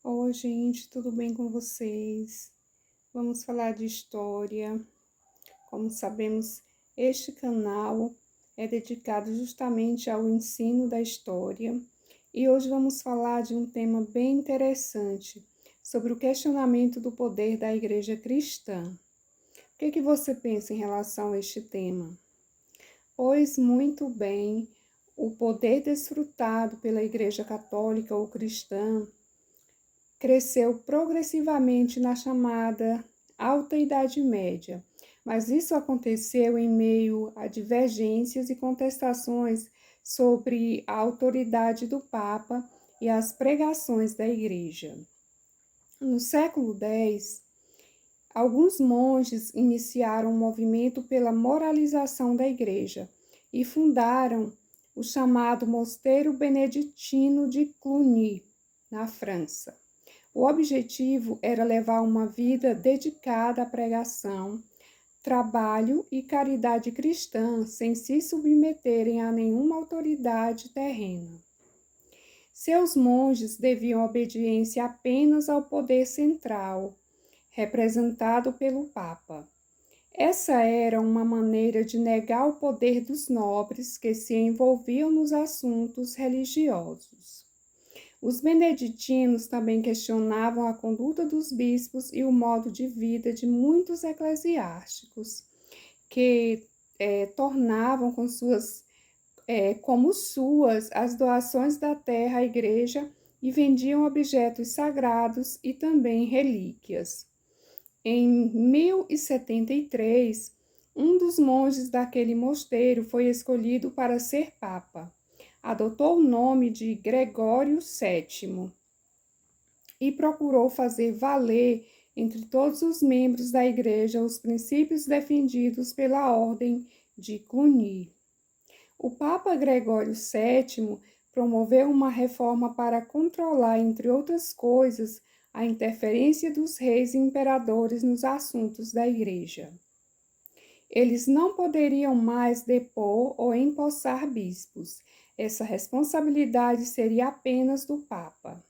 Oi, gente, tudo bem com vocês? Vamos falar de história. Como sabemos, este canal é dedicado justamente ao ensino da história e hoje vamos falar de um tema bem interessante sobre o questionamento do poder da Igreja Cristã. O que você pensa em relação a este tema? Pois muito bem, o poder desfrutado pela Igreja Católica ou cristã cresceu progressivamente na chamada Alta Idade Média, mas isso aconteceu em meio a divergências e contestações sobre a autoridade do Papa e as pregações da Igreja. No século X, alguns monges iniciaram um movimento pela moralização da Igreja e fundaram o chamado Mosteiro Beneditino de Cluny, na França. O objetivo era levar uma vida dedicada à pregação, trabalho e caridade cristã, sem se submeterem a nenhuma autoridade terrena. Seus monges deviam obediência apenas ao poder central, representado pelo Papa. Essa era uma maneira de negar o poder dos nobres que se envolviam nos assuntos religiosos. Os beneditinos também questionavam a conduta dos bispos e o modo de vida de muitos eclesiásticos, que tornavam como suas as doações da terra à igreja e vendiam objetos sagrados e também relíquias. Em 1073, um dos monges daquele mosteiro foi escolhido para ser papa. Adotou o nome de Gregório VII e procurou fazer valer entre todos os membros da igreja os princípios defendidos pela ordem de Cluny. O Papa Gregório VII promoveu uma reforma para controlar, entre outras coisas, a interferência dos reis e imperadores nos assuntos da igreja. Eles não poderiam mais depor ou empossar bispos. Essa responsabilidade seria apenas do Papa.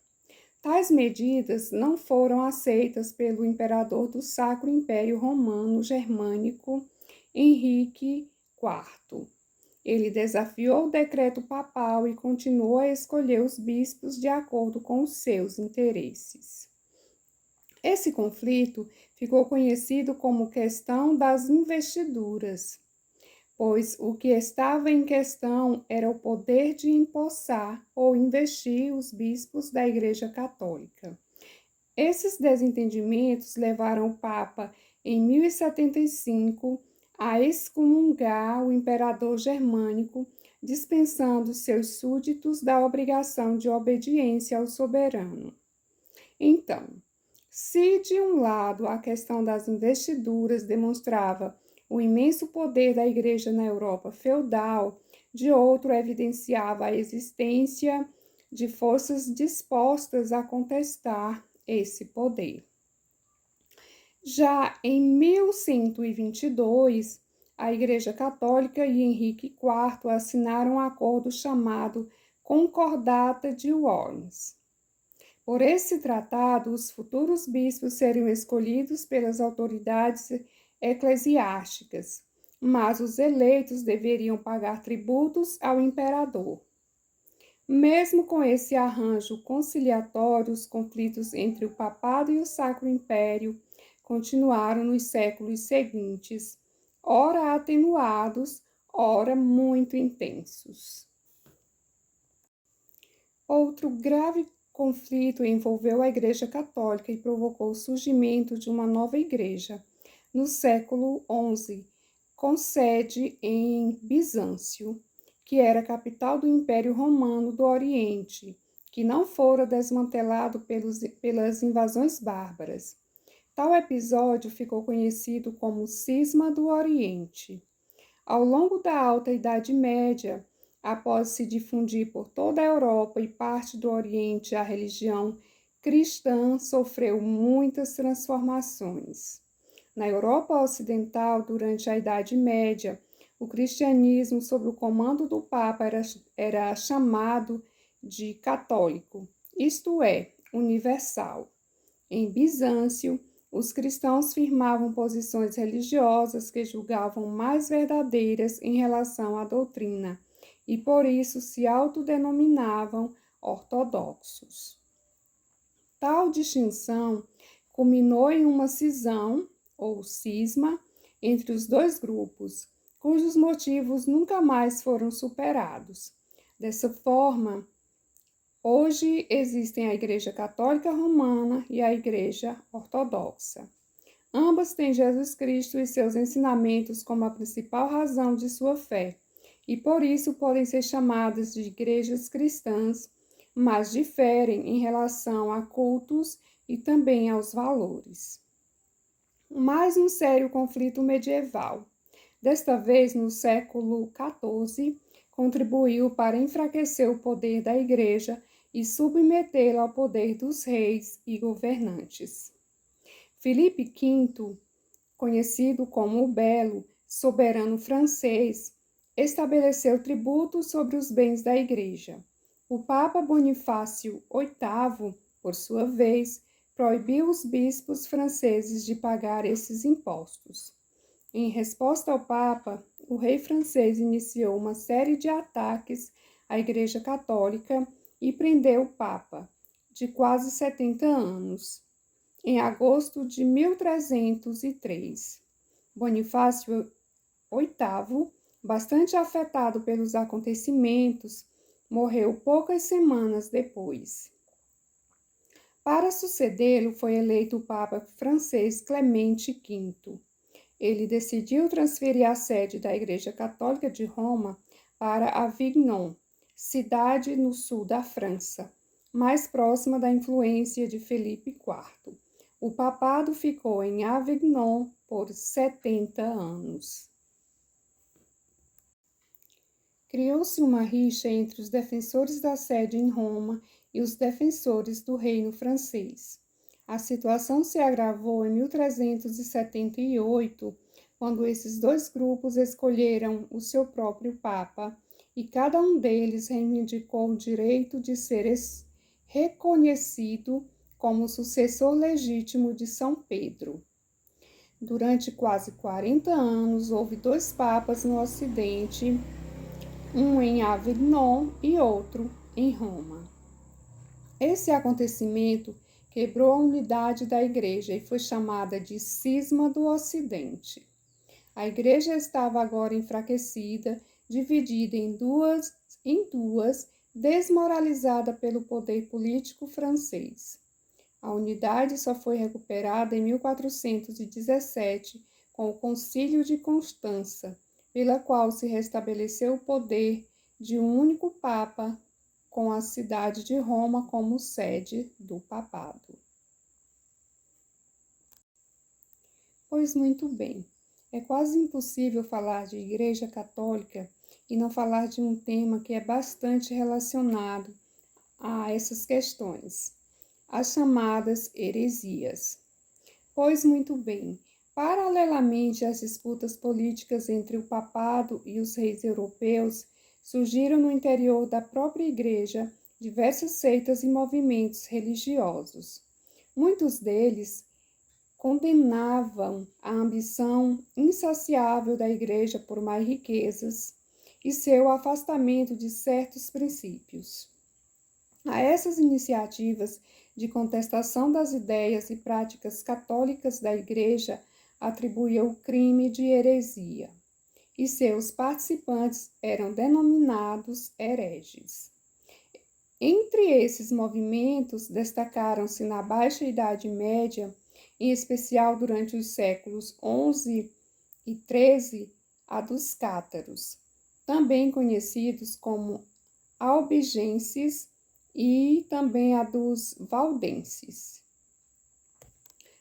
Tais medidas não foram aceitas pelo imperador do Sacro Império Romano Germânico, Henrique IV. Ele desafiou o decreto papal e continuou a escolher os bispos de acordo com os seus interesses. Esse conflito ficou conhecido como questão das investiduras, pois o que estava em questão era o poder de empossar ou investir os bispos da Igreja Católica. Esses desentendimentos levaram o Papa, em 1075, a excomungar o imperador germânico, dispensando seus súditos da obrigação de obediência ao soberano. Então, se de um lado a questão das investiduras demonstrava o imenso poder da Igreja na Europa feudal, de outro evidenciava a existência de forças dispostas a contestar esse poder. Já em 1122, a Igreja Católica e Henrique IV assinaram um acordo chamado Concordata de Worms. Por esse tratado, os futuros bispos seriam escolhidos pelas autoridades eclesiásticas, mas os eleitos deveriam pagar tributos ao imperador. Mesmo com esse arranjo conciliatório, os conflitos entre o papado e o Sacro Império continuaram nos séculos seguintes, ora atenuados, ora muito intensos. Outro grave conflito envolveu a Igreja Católica e provocou o surgimento de uma nova igreja, no século XI, com sede em Bizâncio, que era capital do Império Romano do Oriente, que não fora desmantelado pelas invasões bárbaras. Tal episódio ficou conhecido como Cisma do Oriente. Ao longo da Alta Idade Média, após se difundir por toda a Europa e parte do Oriente, a religião cristã sofreu muitas transformações. Na Europa Ocidental, durante a Idade Média, o cristianismo, sob o comando do Papa, era chamado de católico, isto é, universal. Em Bizâncio, os cristãos firmavam posições religiosas que julgavam mais verdadeiras em relação à doutrina e por isso se autodenominavam ortodoxos. Tal distinção culminou em uma cisão ou cisma entre os dois grupos, cujos motivos nunca mais foram superados. Dessa forma, hoje existem a Igreja Católica Romana e a Igreja Ortodoxa. Ambas têm Jesus Cristo e seus ensinamentos como a principal razão de sua fé, e por isso podem ser chamadas de igrejas cristãs, mas diferem em relação a cultos e também aos valores. Mais um sério conflito medieval, desta vez no século XIV, contribuiu para enfraquecer o poder da Igreja e submetê-la ao poder dos reis e governantes. Filipe V, conhecido como o Belo, soberano francês, estabeleceu tributos sobre os bens da Igreja. O Papa Bonifácio VIII, por sua vez, proibiu os bispos franceses de pagar esses impostos. Em resposta ao Papa, o rei francês iniciou uma série de ataques à Igreja Católica e prendeu o Papa, de quase 70 anos, em agosto de 1303. Bonifácio VIII, bastante afetado pelos acontecimentos, morreu poucas semanas depois. Para sucedê-lo foi eleito o Papa francês Clemente V. Ele decidiu transferir a sede da Igreja Católica de Roma para Avignon, cidade no sul da França, mais próxima da influência de Felipe IV. O papado ficou em Avignon por 70 anos. Criou-se uma rixa entre os defensores da sede em Roma e os defensores do reino francês. A situação se agravou em 1378, quando esses dois grupos escolheram o seu próprio Papa, e cada um deles reivindicou o direito de ser reconhecido como sucessor legítimo de São Pedro. Durante quase 40 anos, houve dois papas no Ocidente, um em Avignon e outro em Roma. Esse acontecimento quebrou a unidade da Igreja e foi chamada de Cisma do Ocidente. A Igreja estava agora enfraquecida, dividida em duas, desmoralizada pelo poder político francês. A unidade só foi recuperada em 1417, com o Concílio de Constança, pela qual se restabeleceu o poder de um único Papa, com a cidade de Roma como sede do papado. Pois muito bem, é quase impossível falar de Igreja Católica e não falar de um tema que é bastante relacionado a essas questões, as chamadas heresias. Pois muito bem, paralelamente às disputas políticas entre o papado e os reis europeus, surgiram no interior da própria Igreja diversas seitas e movimentos religiosos. Muitos deles condenavam a ambição insaciável da Igreja por mais riquezas e seu afastamento de certos princípios. A essas iniciativas de contestação das ideias e práticas católicas da Igreja atribuía o crime de heresia, e seus participantes eram denominados hereges. Entre esses movimentos, destacaram-se na Baixa Idade Média, em especial durante os séculos XI e XIII, a dos cátaros, também conhecidos como albigenses, e também a dos valdenses.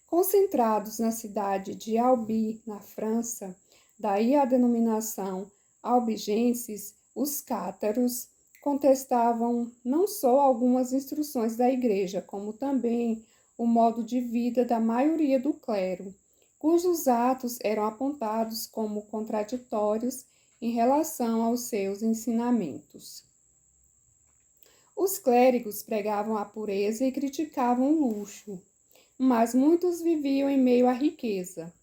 Concentrados na cidade de Albi, na França, daí a denominação albigenses, os cátaros contestavam não só algumas instruções da Igreja, como também o modo de vida da maioria do clero, cujos atos eram apontados como contraditórios em relação aos seus ensinamentos. Os clérigos pregavam a pureza e criticavam o luxo, mas muitos viviam em meio à riqueza.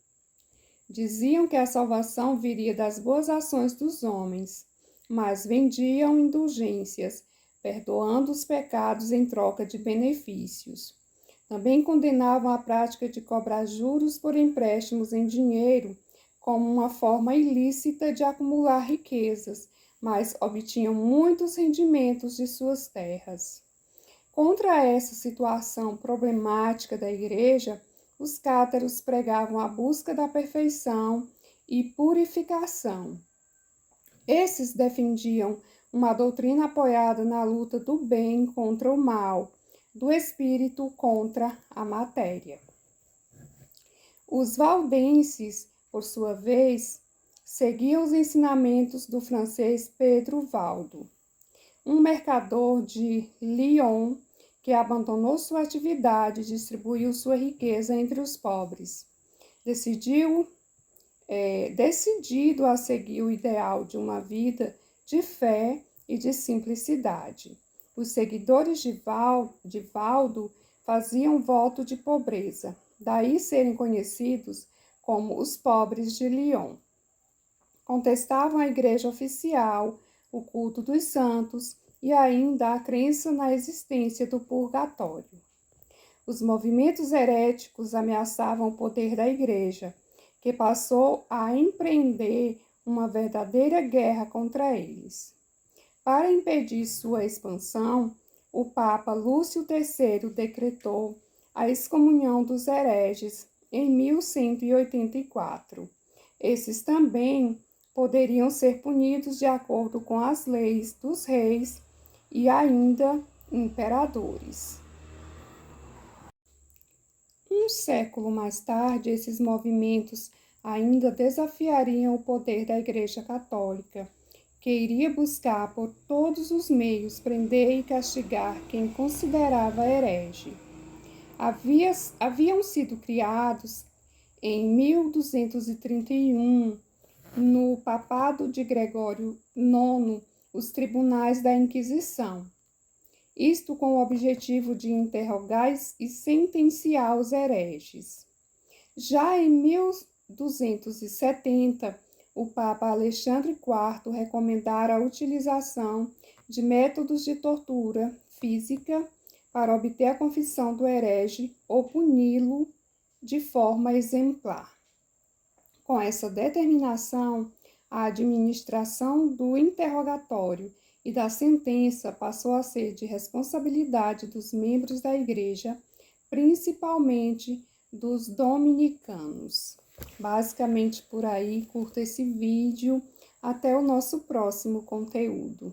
Diziam que a salvação viria das boas ações dos homens, mas vendiam indulgências, perdoando os pecados em troca de benefícios. Também condenavam a prática de cobrar juros por empréstimos em dinheiro como uma forma ilícita de acumular riquezas, mas obtinham muitos rendimentos de suas terras. Contra essa situação problemática da Igreja, os cátaros pregavam a busca da perfeição e purificação. Esses defendiam uma doutrina apoiada na luta do bem contra o mal, do espírito contra a matéria. Os valdenses, por sua vez, seguiam os ensinamentos do francês Pedro Valdo, um mercador de Lyon que abandonou sua atividade e distribuiu sua riqueza entre os pobres. Decidido a seguir o ideal de uma vida de fé e de simplicidade. Os seguidores de Valdo faziam voto de pobreza, daí serem conhecidos como os pobres de Lyon. Contestavam a igreja oficial, o culto dos santos e ainda a crença na existência do purgatório. Os movimentos heréticos ameaçavam o poder da igreja, que passou a empreender uma verdadeira guerra contra eles. Para impedir sua expansão, o Papa Lúcio III decretou a excomunhão dos hereges em 1184. Esses também poderiam ser punidos de acordo com as leis dos reis e ainda imperadores. Um século mais tarde, esses movimentos ainda desafiariam o poder da Igreja Católica, que iria buscar por todos os meios prender e castigar quem considerava herege. Haviam sido criados em 1231, no papado de Gregório IX, os tribunais da Inquisição. Isto com o objetivo de interrogar e sentenciar os hereges. Já em 1270, o Papa Alexandre IV recomendara a utilização de métodos de tortura física para obter a confissão do herege ou puni-lo de forma exemplar. Com essa determinação, a administração do interrogatório e da sentença passou a ser de responsabilidade dos membros da Igreja, principalmente dos dominicanos. Basicamente por aí, curta esse vídeo. Até o nosso próximo conteúdo.